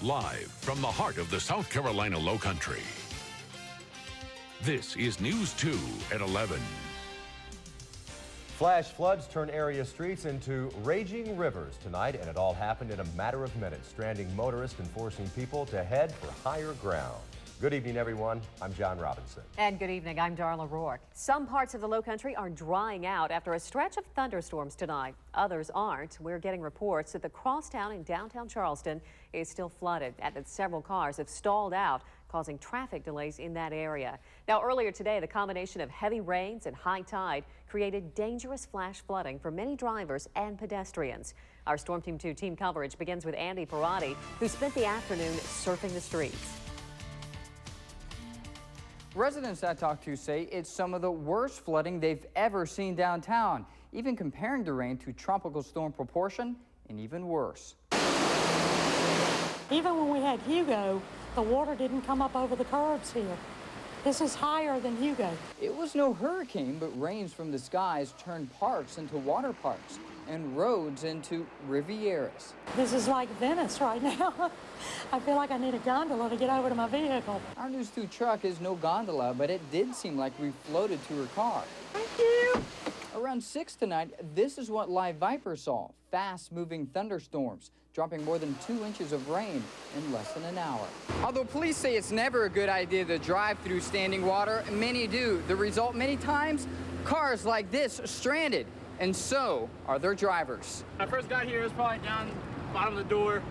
live from the heart of the South Carolina Lowcountry. This is News 2 at 11. Flash floods turn area streets into raging rivers tonight, and it all happened in a matter of minutes, stranding motorists and forcing people to head for higher ground. Good evening, everyone. I'm Jon Robinson. And good evening. I'm Darla Rourke. Some parts of the Lowcountry are drying out after a stretch of thunderstorms tonight. Others aren't. We're getting reports that the crosstown in downtown Charleston is still flooded and that several cars have stalled out, causing traffic delays in that area. Now, earlier today, the combination of heavy rains and high tide created dangerous flash flooding for many drivers and pedestrians. Our Storm Team 2 team coverage begins with Andy Pierrotti, who spent the afternoon surfing the streets. Residents I talked to say it's some of the worst flooding they've ever seen downtown, even comparing the rain to tropical storm proportion, and even worse. Even when we had Hugo, the water didn't come up over the curbs here. This is higher than Hugo. It was no hurricane, but rains from the skies turned parks into water parks and roads into Rivieras. This is like Venice right now. I feel like I need a gondola to get over to my vehicle. Our News 2 truck is no gondola, but it did seem like we floated to her car. Thank you. Around 6 tonight, this is what Live Viper saw. Fast-moving thunderstorms, dropping more than 2 inches of rain in less than an hour. Although police say it's never a good idea to drive through standing water, many do. The result, many times, cars like this stranded, and so are their drivers. When I first got here, it was probably down the bottom of the door.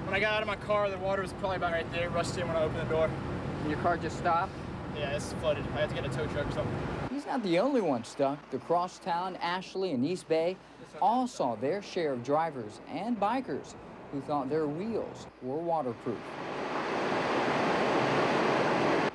When I got out of my car, the water was probably about right there. Rushed in when I opened the door. And your car just stopped? Yeah, it's flooded. I had to get a tow truck or something. He's not the only one stuck. The Crosstown, Ashley, and East Bay all saw their share of drivers and bikers who thought their wheels were waterproof.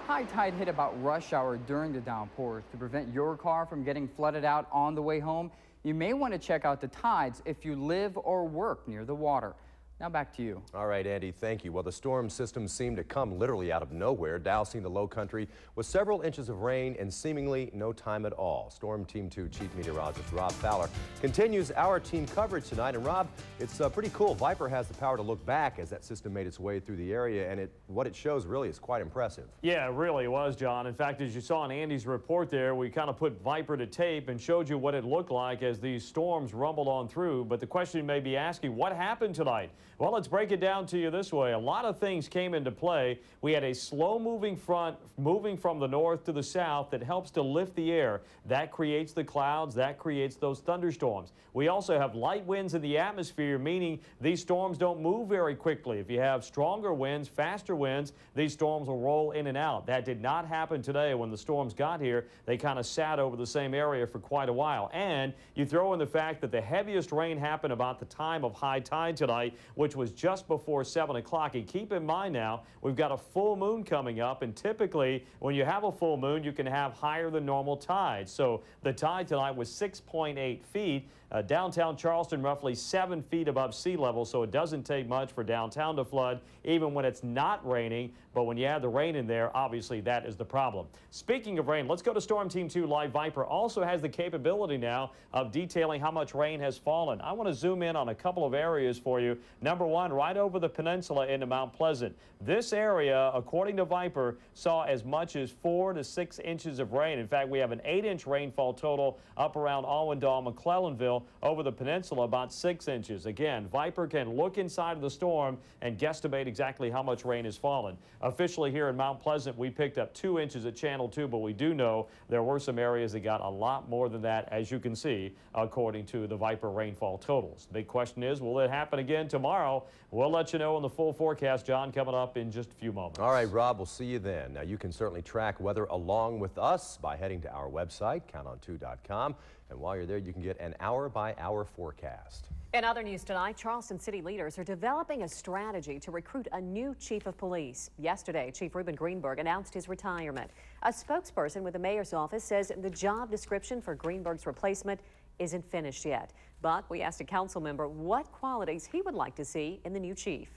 High tide hit about rush hour during the downpours. To prevent your car from getting flooded out on the way home, you may want to check out the tides if you live or work near the water. Now back to you. All right, Andy, thank you. Well, the storm system seemed to come literally out of nowhere, dousing the Lowcountry with several inches of rain in seemingly no time at all. Storm Team 2 Chief Meteorologist Rob Fowler continues our team coverage tonight. And Rob, it's pretty cool. Viper has the power to look back as that system made its way through the area, and what it shows really is quite impressive. Yeah, it really was, John. In fact, as you saw in Andy's report there, we kind of put Viper to tape and showed you what it looked like as these storms rumbled on through. But the question you may be asking, what happened tonight? Well, let's break it down to you this way. A lot of things came into play. We had a slow-moving front moving from the north to the south that helps to lift the air. That creates the clouds. That creates those thunderstorms. We also have light winds in the atmosphere, meaning these storms don't move very quickly. If you have stronger winds, faster winds, these storms will roll in and out. That did not happen today when the storms got here. They kind of sat over the same area for quite a while. And you throw in the fact that the heaviest rain happened about the time of high tide tonight, which was just before 7 o'clock. And keep in mind now, we've got a full moon coming up, and typically when you have a full moon, you can have higher than normal tides. So the tide tonight was 6.8 feet. Downtown Charleston roughly 7 feet above sea level, so it doesn't take much for downtown to flood, even when it's not raining. But when you add the rain in there, obviously that is the problem. Speaking of rain, let's go to Storm Team 2. Live Viper also has the capability now of detailing how much rain has fallen. I want to zoom in on a couple of areas for you. Number one, right over the peninsula into Mount Pleasant. This area, according to Viper, saw as much as 4 to 6 inches of rain. In fact, we have an 8-inch rainfall total up around Allendale, McClellanville. Over the peninsula, about 6 inches. Again, Viper can look inside of the storm and guesstimate exactly how much rain has fallen. Officially here in Mount Pleasant, we picked up 2 inches at Channel 2, but we do know there were some areas that got a lot more than that, as you can see, according to the Viper rainfall totals. The big question is, will it happen again tomorrow? We'll let you know in the full forecast, John, coming up in just a few moments. All right, Rob, we'll see you then. Now, you can certainly track weather along with us by heading to our website, counton2.com. And while you're there, you can get an hour-by-hour forecast. In other news tonight, Charleston city leaders are developing a strategy to recruit a new chief of police. Yesterday, Chief Reuben Greenberg announced his retirement. A spokesperson with the mayor's office says the job description for Greenberg's replacement isn't finished yet. But we asked a council member what qualities he would like to see in the new chief.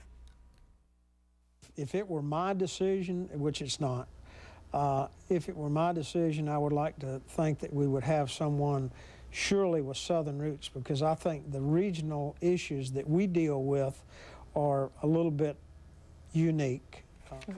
If it were my decision, which it's not, if it were my decision, I would like to think that we would have someone surely with Southern roots, because I think the regional issues that we deal with are a little bit unique.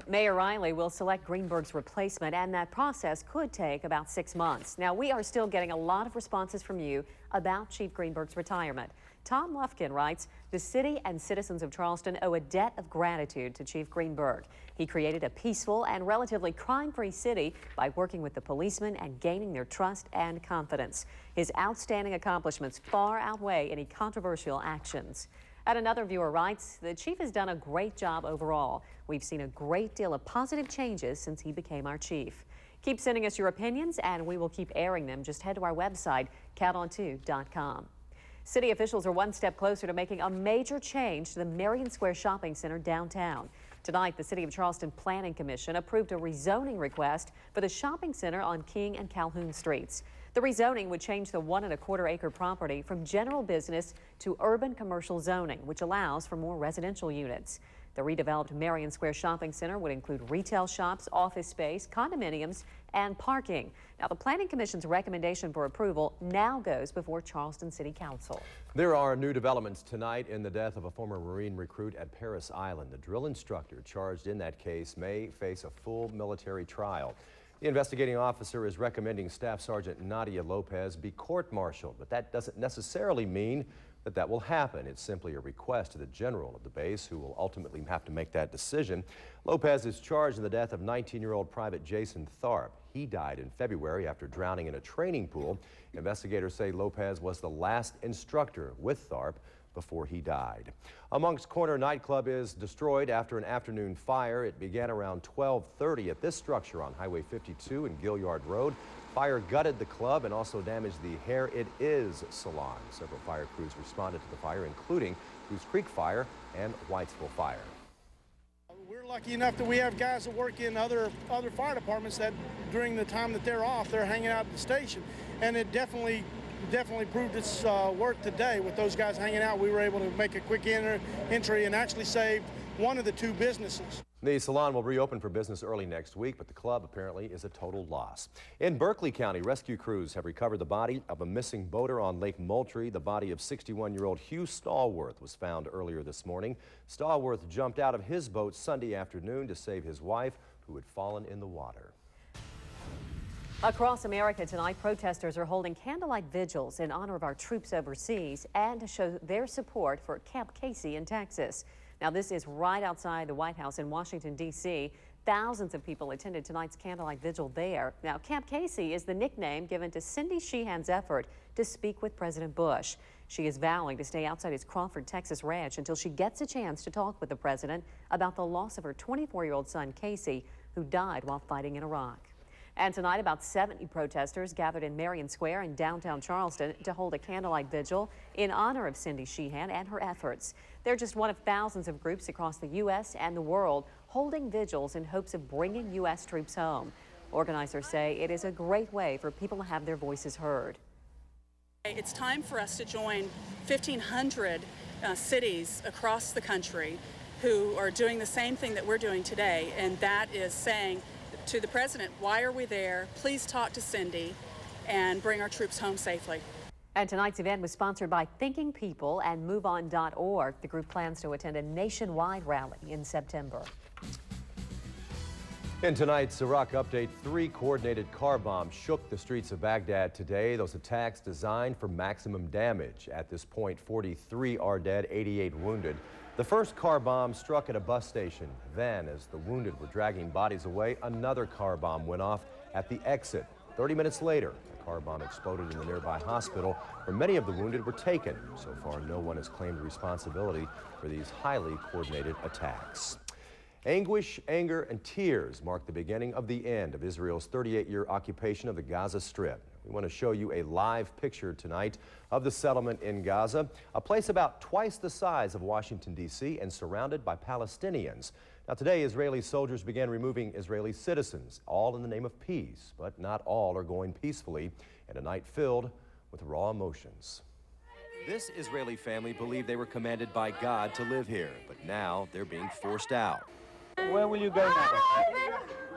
Mayor Riley will select Greenberg's replacement, and that process could take about 6 months. Now, we are still getting a lot of responses from you about Chief Greenberg's retirement. Tom Lufkin writes, the city and citizens of Charleston owe a debt of gratitude to Chief Greenberg. He created a peaceful and relatively crime-free city by working with the policemen and gaining their trust and confidence. His outstanding accomplishments far outweigh any controversial actions. And another viewer writes, the chief has done a great job overall. We've seen a great deal of positive changes since he became our chief. Keep sending us your opinions and we will keep airing them. Just head to our website, count2.com. City officials are one step closer to making a major change to the Marion Square Shopping Center downtown. Tonight, the City of Charleston Planning Commission approved a rezoning request for the shopping center on King and Calhoun Streets. The rezoning would change the 1 1/4 acre property from general business to urban commercial zoning, which allows for more residential units. The redeveloped Marion Square Shopping Center would include retail shops, office space, condominiums, and parking. Now, the Planning Commission's recommendation for approval now goes before Charleston City Council. There are new developments tonight in the death of a former Marine recruit at Parris Island. The drill instructor charged in that case may face a full military trial. The investigating officer is recommending Staff Sergeant Nadia Lopez be court-martialed, but that doesn't necessarily mean that will happen. It's simply a request to the general of the base, who will ultimately have to make that decision. Lopez is charged in the death of 19-year-old Private Jason Tharp. He died in February after drowning in a training pool. Investigators say Lopez was the last instructor with Tharp before he died. A Moncks Corner nightclub is destroyed after an afternoon fire. It began around 12:30 at this structure on Highway 52 and Gilliard Road. Fire gutted the club and also damaged the Hair It Is salon. Several fire crews responded to the fire, including Goose Creek Fire and Whitesville Fire. We're lucky enough that we have guys that work in other fire departments that during the time that they're off, they're hanging out at the station. And it definitely proved its work today. With those guys hanging out, we were able to make a quick entry and actually saved one of the two businesses. The salon will reopen for business early next week, but the club apparently is a total loss. In Berkeley County, rescue crews have recovered the body of a missing boater on Lake Moultrie. The body of 61-year-old Hugh Stallworth was found earlier this morning. Stallworth jumped out of his boat Sunday afternoon to save his wife, who had fallen in the water. Across America tonight, protesters are holding candlelight vigils in honor of our troops overseas and to show their support for Camp Casey in Texas. Now, this is right outside the White House in Washington, D.C. Thousands of people attended tonight's candlelight vigil there. Now, Camp Casey is the nickname given to Cindy Sheehan's effort to speak with President Bush. She is vowing to stay outside his Crawford, Texas ranch until she gets a chance to talk with the president about the loss of her 24-year-old son, Casey, who died while fighting in Iraq. And tonight, about 70 protesters gathered in Marion Square in downtown Charleston to hold a candlelight vigil in honor of Cindy Sheehan and her efforts. They're just one of thousands of groups across the U.S. and the world holding vigils in hopes of bringing U.S. troops home. Organizers say it is a great way for people to have their voices heard. It's time for us to join 1,500 cities across the country who are doing the same thing that we're doing today, and that is saying to the president, why are we there? Please talk to Cindy and bring our troops home safely. And tonight's event was sponsored by Thinking People and MoveOn.org. The group plans to attend a nationwide rally in September. In tonight's Iraq update, 3 coordinated car bombs shook the streets of Baghdad today. Those attacks designed for maximum damage. At this point, 43 are dead, 88 wounded. The first car bomb struck at a bus station. Then, as the wounded were dragging bodies away, another car bomb went off at the exit. 30 minutes later, a car bomb exploded in the nearby hospital, where many of the wounded were taken. So far, no one has claimed responsibility for these highly coordinated attacks. Anguish, anger, and tears mark the beginning of the end of Israel's 38-year occupation of the Gaza Strip. We want to show you a live picture tonight of the settlement in Gaza, a place about twice the size of Washington, D.C., and surrounded by Palestinians. Now, today, Israeli soldiers began removing Israeli citizens, all in the name of peace, but not all are going peacefully, and a night filled with raw emotions. This Israeli family believed they were commanded by God to live here, but now they're being forced out. Where will you go now?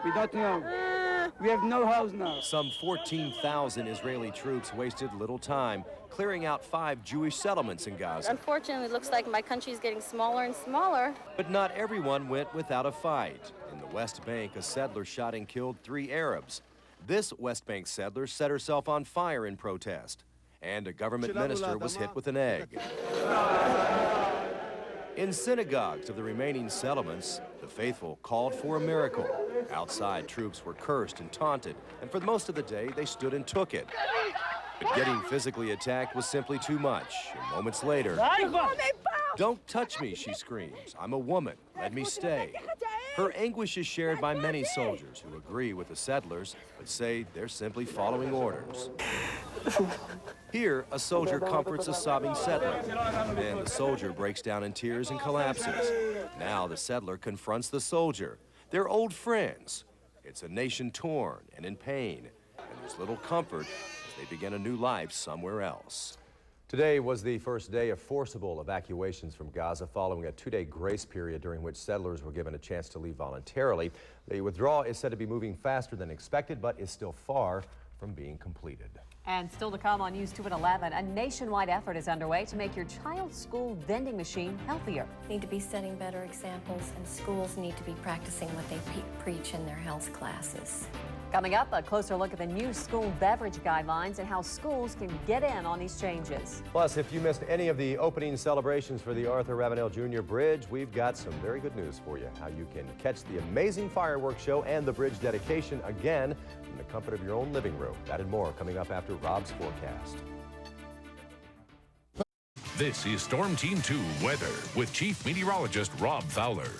We don't know. We have no house now. Some 14,000 Israeli troops wasted little time clearing out 5 Jewish settlements in Gaza. Unfortunately, it looks like my country is getting smaller and smaller. But not everyone went without a fight. In the West Bank, a settler shot and killed 3 Arabs. This West Bank settler set herself on fire in protest. And a government minister was hit with an egg. In synagogues of the remaining settlements, the faithful called for a miracle. Outside, troops were cursed and taunted, and for most of the day, they stood and took it. But getting physically attacked was simply too much, and moments later, "Don't touch me," she screams. "I'm a woman. Let me stay." Her anguish is shared by many soldiers who agree with the settlers, but say they're simply following orders. Here, a soldier comforts a sobbing settler. Then the soldier breaks down in tears and collapses. Now the settler confronts the soldier. They're old friends. It's a nation torn and in pain, and there's little comfort as they begin a new life somewhere else. Today was the first day of forcible evacuations from Gaza following a 2-day grace period during which settlers were given a chance to leave voluntarily. The withdrawal is said to be moving faster than expected, but is still far from being completed. And still to come on News 2 at 11, a nationwide effort is underway to make your child's school vending machine healthier. Need to be setting better examples, and schools need to be practicing what they preach in their health classes. Coming up, a closer look at the new school beverage guidelines and how schools can get in on these changes. Plus, if you missed any of the opening celebrations for the Arthur Ravenel Jr. Bridge, we've got some very good news for you. How you can catch the amazing fireworks show and the bridge dedication again from the comfort of your own living room. That and more coming up after Rob's forecast. This is Storm Team 2 weather with Chief Meteorologist Rob Fowler.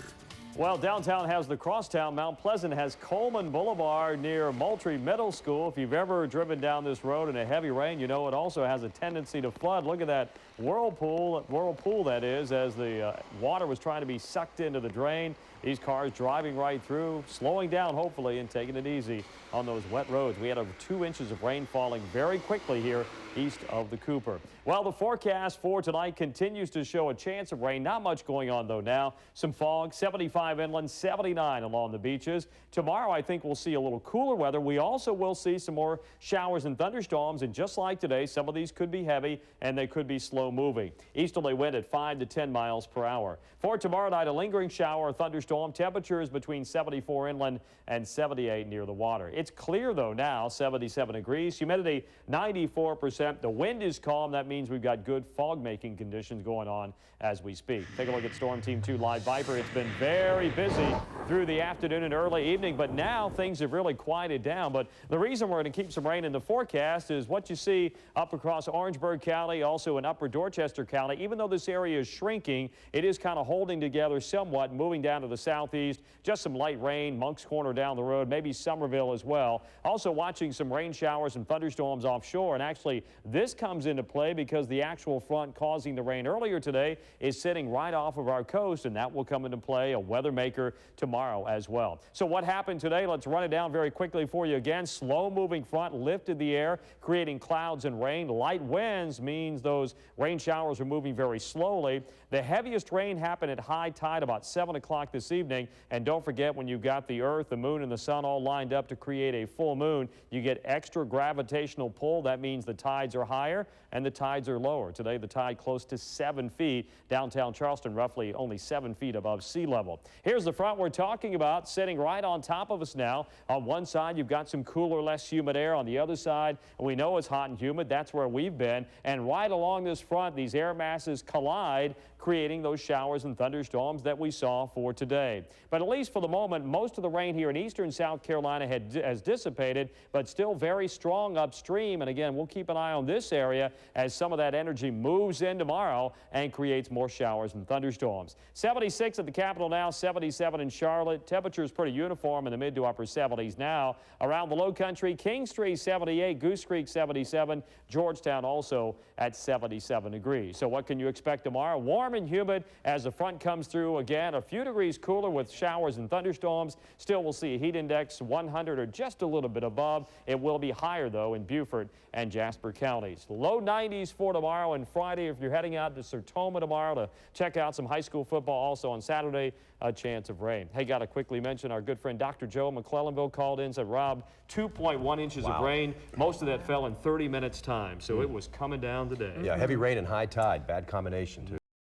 Well, downtown has the crosstown. Mount Pleasant has Coleman Boulevard near Moultrie Middle School. If you've ever driven down this road in a heavy rain, you know it also has a tendency to flood. Look at that whirlpool that is, as the water was trying to be sucked into the drain. These cars driving right through, slowing down hopefully and taking it easy on those wet roads. We had over 2 inches of rain falling very quickly here east of the Cooper. Well, the forecast for tonight continues to show a chance of rain. Not much going on though now. Some fog, 75 inland, 79 along the beaches. Tomorrow I think we'll see a little cooler weather. We also will see some more showers and thunderstorms, and just like today, some of these could be heavy and they could be slow moving. Easterly wind at 5 to 10 miles per hour. For tomorrow night, a lingering shower or thunderstorm. Temperatures between 74 inland and 78 near the water. It's clear though now, 77 degrees, humidity 94%. The wind is calm. That means we've got good fog making conditions going on as we speak. Take a look at Storm Team 2 Live Viper. It's been very busy through the afternoon and early evening, but now things have really quieted down. But the reason we're going to keep some rain in the forecast is what you see up across Orangeburg County, also in upper Dorchester County. Even though this area is shrinking, it is kind of holding together somewhat, moving down to the southeast. Just some light rain, Moncks Corner down the road, maybe Somerville as well. Also watching some rain showers and thunderstorms offshore. And actually, this comes into play because the actual front causing the rain earlier today is sitting right off of our coast, and that will come into play, a weather maker tomorrow as well. So what happened today? Let's run it down very quickly for you again. Slow-moving front lifted the air, creating clouds and rain. Light winds means those rain showers are moving very slowly. The heaviest rain happened at high tide about 7 o'clock this evening. And don't forget, when you've got the earth, the moon, and the sun all lined up to create a full moon, you get extra gravitational pull. That means the tides are higher and the tides are lower. Today, the tide close to 7 feet. Downtown Charleston, roughly only 7 feet above sea level. Here's the front we're talking about, sitting right on top of us now. On one side, you've got some cooler, less humid air. On the other side, we know it's hot and humid. That's where we've been. And right along this front, these air masses collide, creating those showers and thunderstorms that we saw for today. But at least for the moment, most of the rain here in eastern South Carolina has dissipated, but still very strong upstream. And again, we'll keep an eye on this area as some of that energy moves in tomorrow and creates more showers and thunderstorms. 76 at the Capitol now, 77 in Charlotte. Temperatures pretty uniform in the mid to upper 70s now. Around the Lowcountry, Kingstree 78, Goose Creek 77, Georgetown also at 77 7 degrees. So what can you expect tomorrow? Warm and humid as the front comes through again. A few degrees cooler with showers and thunderstorms. Still, we'll see a heat index 100 or just a little bit above. It will be higher, though, in Beaufort and Jasper counties. Low 90s for tomorrow and Friday. If you're heading out to Sertoma tomorrow to check out some high school football, also on Saturday, a chance of rain. Hey, got to quickly mention our good friend Dr. Joe McClellanville called in, said, Rob, 2.1 inches of rain. Most of that fell in 30 minutes time, so it was coming down today. Yeah, heavy rain and high tide, bad combination, too.